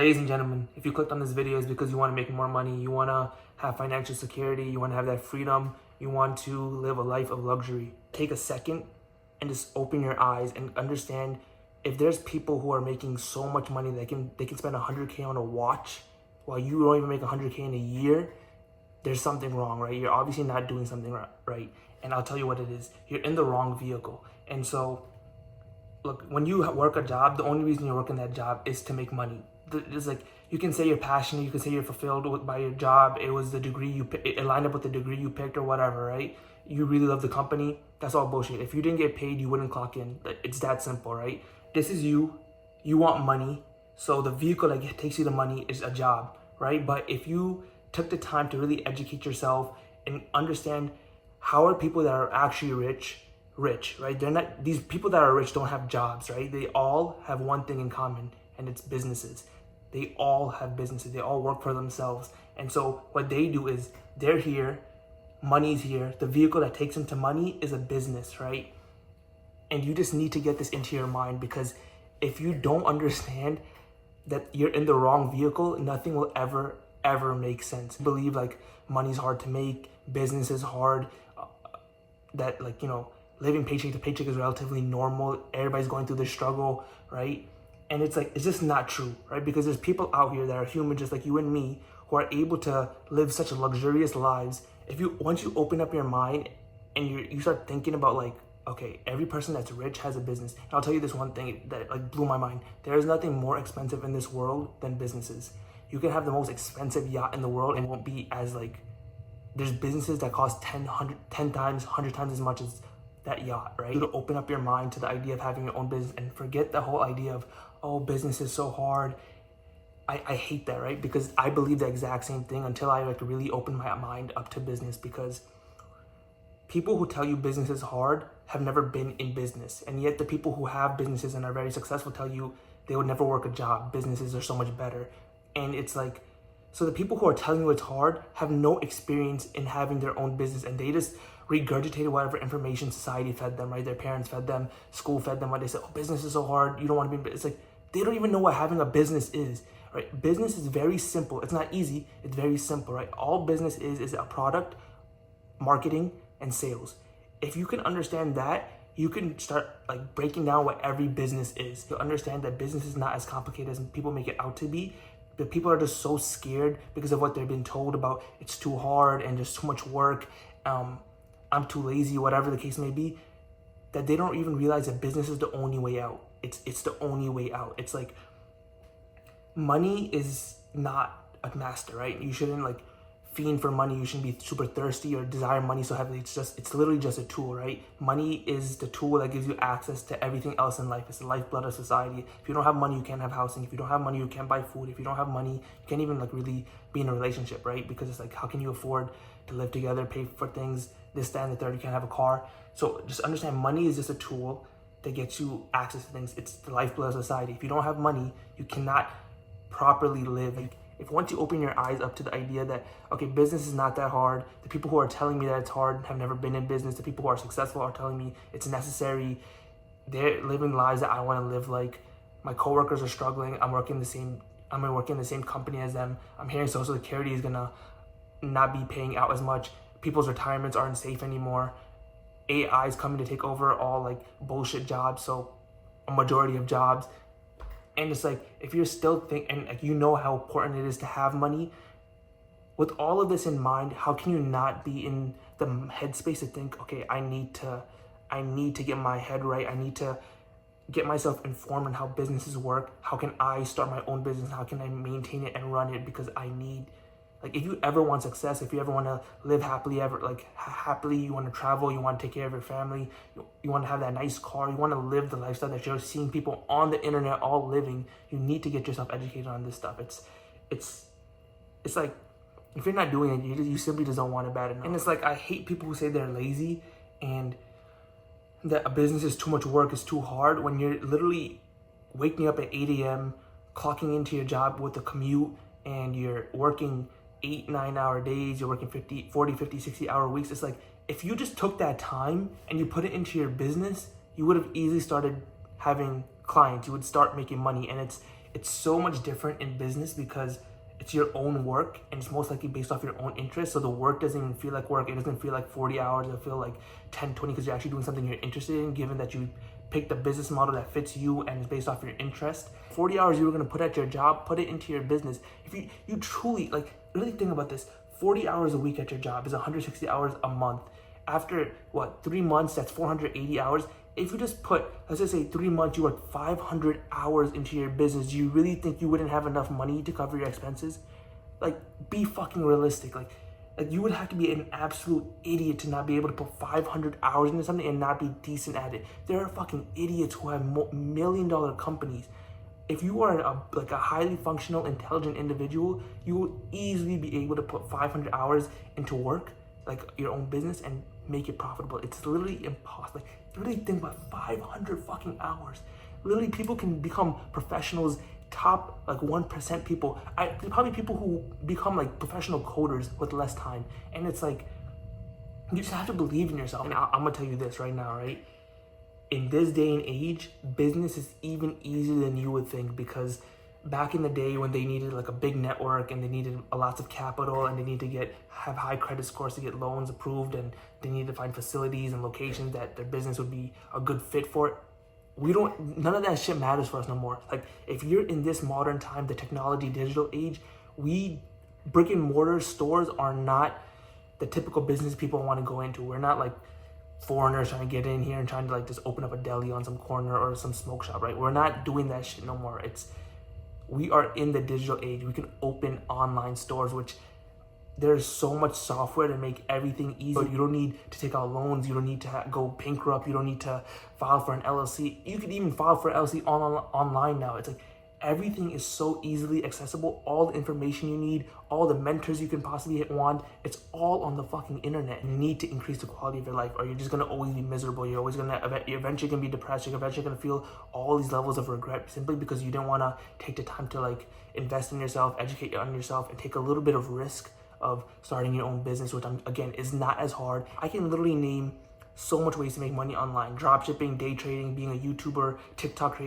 Ladies and gentlemen, if you clicked on this video, it's because you want to make more money, you want to have financial security, you want to have that freedom, you want to live a life of luxury. Take a second and just open your eyes and understand, if there's people who are making so much money that they can spend 100K on a watch while you don't even make 100K in a year, there's something wrong, right? You're obviously not doing something right. And I'll tell you what it is. You're in the wrong vehicle. And so, look, when you work a job, the only reason you're working that job is to make money. It's like, you can say you're passionate, you can say you're fulfilled by your job. It was the degree it lined up with the degree you picked or whatever, right? You really love the company. That's all bullshit. If you didn't get paid, you wouldn't clock in. It's that simple, right? This is you. You want money. So the vehicle that takes you to money is a job, right? But if you took the time to really educate yourself and understand how are people that are actually rich, right? They're not, these people that are rich don't have jobs, right? They all have one thing in common, and it's businesses. They all have businesses. They all work for themselves. And so what they do is they're here, money's here. The vehicle that takes them to money is a business, right? And you just need to get this into your mind, because if you don't understand that you're in the wrong vehicle, nothing will ever make sense. I believe like money's hard to make, business is hard, that like, you know, living paycheck to paycheck is relatively normal. Everybody's going through this struggle, right? And it's like, it's just not true, right? Because there's people out here that are human just like you and me, who are able to live such luxurious lives. Once you open up your mind and you start thinking about like, okay, every person that's rich has a business. And I'll tell you this one thing that like blew my mind. There is nothing more expensive in this world than businesses. You can have the most expensive yacht in the world and it won't be as like, there's businesses that cost 10 times, 100 times as much as that yacht, right? You to open up your mind to the idea of having your own business and forget the whole idea of, oh, business is so hard. I hate that, right? Because I believe the exact same thing until I like really open my mind up to business. Because people who tell you business is hard have never been in business. And yet the people who have businesses and are very successful tell you they would never work a job. Businesses are so much better. And it's like, so the people who are telling you it's hard have no experience in having their own business, and they just regurgitated whatever information society fed them, right? Their parents fed them, school fed them, what they said, oh, business is so hard, you don't want to be, it's like, they don't even know what having a business is, right? Business is very simple. It's not easy, it's very simple, right? All business is a product, marketing, and sales. If you can understand that, you can start like breaking down what every business is. You'll understand that business is not as complicated as people make it out to be. The people are just so scared because of what they've been told about it's too hard and there's too much work, I'm too lazy, whatever the case may be, that they don't even realize that business is the only way out. It's the only way out. It's like, money is not a master, right? You shouldn't like fiend for money. You shouldn't be super thirsty or desire money so heavily. It's literally just a tool, right? Money is the tool that gives you access to everything else in life. It's the lifeblood of society. If you don't have money, you can't have housing. If you don't have money, you can't buy food. If you don't have money, you can't even like really be in a relationship, right? Because it's like, how can you afford to live together, pay for things, this, that, and the third? You can't have a car. So just understand, money is just a tool that gets you access to things. It's the lifeblood of society. If you don't have money, you cannot properly live. Like, if once you open your eyes up to the idea that, okay, business is not that hard, the people who are telling me that it's hard have never been in business, the people who are successful are telling me it's necessary, they're living lives that I want to live like. My coworkers are struggling, I'm working in the same company as them. I'm hearing Social Security is gonna not be paying out as much. People's retirements aren't safe anymore. AI is coming to take over all like bullshit jobs, so a majority of jobs. And it's like, if you're still thinking, like, you know how important it is to have money, with all of this in mind, how can you not be in the headspace to think, okay, I need to get my head right. I need to get myself informed on how businesses work. How can I start my own business? How can I maintain it and run it? Because I need, like, if you ever want success, if you ever want to live happily, you want to travel, you want to take care of your family, you want to have that nice car, you want to live the lifestyle that you're seeing people on the internet all living, you need to get yourself educated on this stuff. It's like, if you're not doing it, you simply just don't want it bad enough. And it's like, I hate people who say they're lazy and that a business is too much work, it's too hard, when you're literally waking up at 8 a.m., clocking into your job with a commute, and you're working 8-9 hour days, you're working 40, 50, 60 hour weeks. It's like, if you just took that time and you put it into your business, you would have easily started having clients, you would start making money. And It's so much different in business because it's your own work and it's most likely based off your own interest. So the work doesn't even feel like work. It doesn't feel like 40 hours. It'll feel like 10, 20 because you're actually doing something you're interested in, given that you picked a business model that fits you and is based off your interest. 40 hours you were going to put at your job, put it into your business. If you truly, like, really think about this, 40 hours a week at your job is 160 hours a month. After, 3 months, that's 480 hours. If you just put, let's just say 3 months, you work 500 hours into your business, do you really think you wouldn't have enough money to cover your expenses? Like, be fucking realistic. Like you would have to be an absolute idiot to not be able to put 500 hours into something and not be decent at it. There are fucking idiots who have $1 million companies. If you are a highly functional, intelligent individual, you will easily be able to put 500 hours into work, like your own business, and make it profitable. It's literally impossible. Like, really think about 500 fucking hours. Literally, people can become professionals, top 1% people. There's probably people who become like professional coders with less time. And it's like, you just have to believe in yourself. And I'm gonna tell you this right now, right? In this day and age, business is even easier than you would think, because back in the day when they needed like a big network and they needed lots of capital and they need to have high credit scores to get loans approved, and they need to find facilities and locations that their business would be a good fit for, none of that shit matters for us no more. Like, if you're in this modern time, the technology, digital age, brick and mortar stores are not the typical business people want to go into. We're not like foreigners trying to get in here and trying to like just open up a deli on some corner or some smoke shop, right? We're not doing that shit no more. We are in the digital age. We can open online stores, which there's so much software to make everything easy. You don't need to take out loans. You don't need to go bankrupt. You don't need to file for an LLC. You can even file for an LLC online now. It's like everything is so easily accessible. All the information you need, all the mentors you can possibly want, it's all on the fucking internet. You need to increase the quality of your life, or you're just gonna always be miserable. You're eventually gonna be depressed. You're eventually gonna feel all these levels of regret simply because you didn't wanna take the time to like invest in yourself, educate on yourself, and take a little bit of risk of starting your own business, which again is not as hard. I can literally name so much ways to make money online: dropshipping, day trading, being a YouTuber, TikTok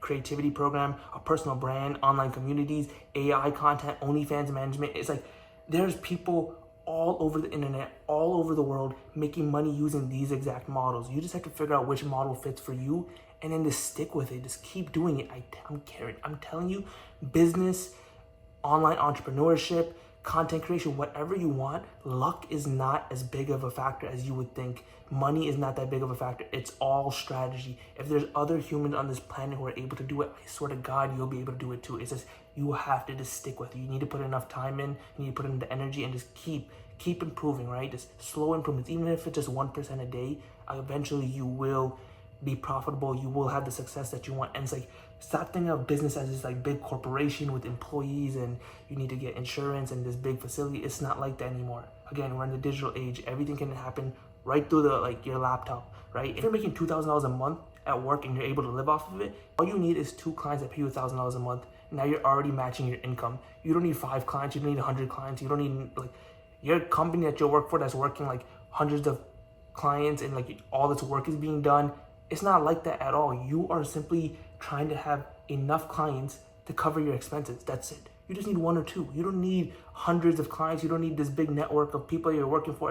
creativity program, a personal brand, online communities, AI content, OnlyFans management. It's like there's people all over the internet, all over the world, making money using these exact models. You just have to figure out which model fits for you and then just stick with it. Just keep doing it. I'm telling you, business, online entrepreneurship, content creation, whatever you want, luck is not as big of a factor as you would think. Money is not that big of a factor. It's all strategy. If there's other humans on this planet who are able to do it, I swear to God, you'll be able to do it too. It's just, you have to just stick with it. You need to put enough time in, you need to put in the energy, and just keep improving, right? Just slow improvements. Even if it's just 1% a day, eventually you will be profitable. You will have the success that you want. And it's like, stop thinking of business as this like big corporation with employees and you need to get insurance and this big facility. It's not like that anymore. Again, we're in the digital age. Everything can happen right through your laptop, right? If you're making $2,000 a month at work and you're able to live off of it, all you need is 2 clients that pay you $1,000 a month. Now you're already matching your income. You don't need 5 clients. You don't need 100 clients. You don't need like your company that you work for that's working like hundreds of clients and like all this work is being done. It's not like that at all. You are simply trying to have enough clients to cover your expenses. That's it. You just need 1 or 2. You don't need hundreds of clients. You don't need this big network of people you're working for.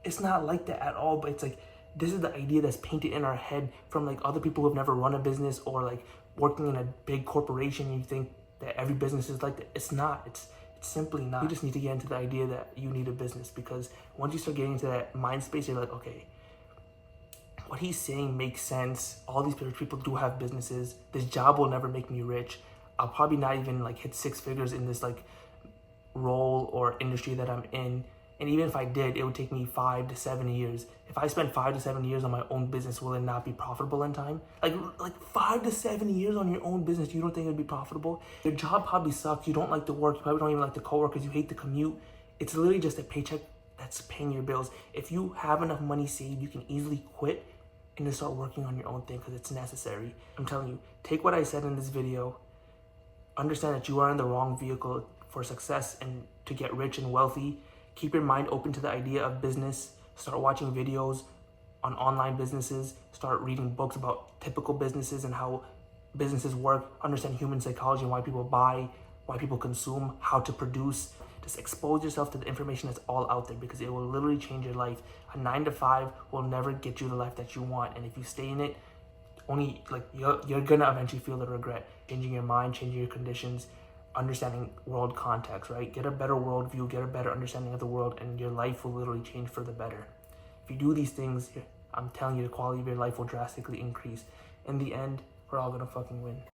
It's not like that at all. But it's like, this is the idea that's painted in our head from like other people who have never run a business or like working in a big corporation. And you think that every business is like that. It's not. It's simply not. You just need to get into the idea that you need a business, because once you start getting into that mind space, you're like, okay, what he's saying makes sense. All these people do have businesses. This job will never make me rich. I'll probably not even like hit 6 figures in this like role or industry that I'm in. And even if I did, it would take me 5 to 7 years. If I spend 5 to 7 years on my own business, will it not be profitable in time? Like 5 to 7 years on your own business, you don't think it would be profitable? Your job probably sucks. You don't like the work. You probably don't even like the coworkers. You hate the commute. It's literally just a paycheck that's paying your bills. If you have enough money saved, you can easily quit and just start working on your own thing because it's necessary. I'm telling you, take what I said in this video, understand that you are in the wrong vehicle for success and to get rich and wealthy. Keep your mind open to the idea of business. Start watching videos on online businesses. Start reading books about typical businesses and how businesses work, understand human psychology and why people buy, why people consume, how to produce. Just expose yourself to the information that's all out there, because it will literally change your life. A 9 to 5 will never get you the life that you want, and if you stay in it, only like you're gonna eventually feel the regret. Changing your mind, changing your conditions, understanding world context, right? Get a better worldview, get a better understanding of the world, and your life will literally change for the better. If you do these things, I'm telling you, the quality of your life will drastically increase. In the end, we're all gonna fucking win.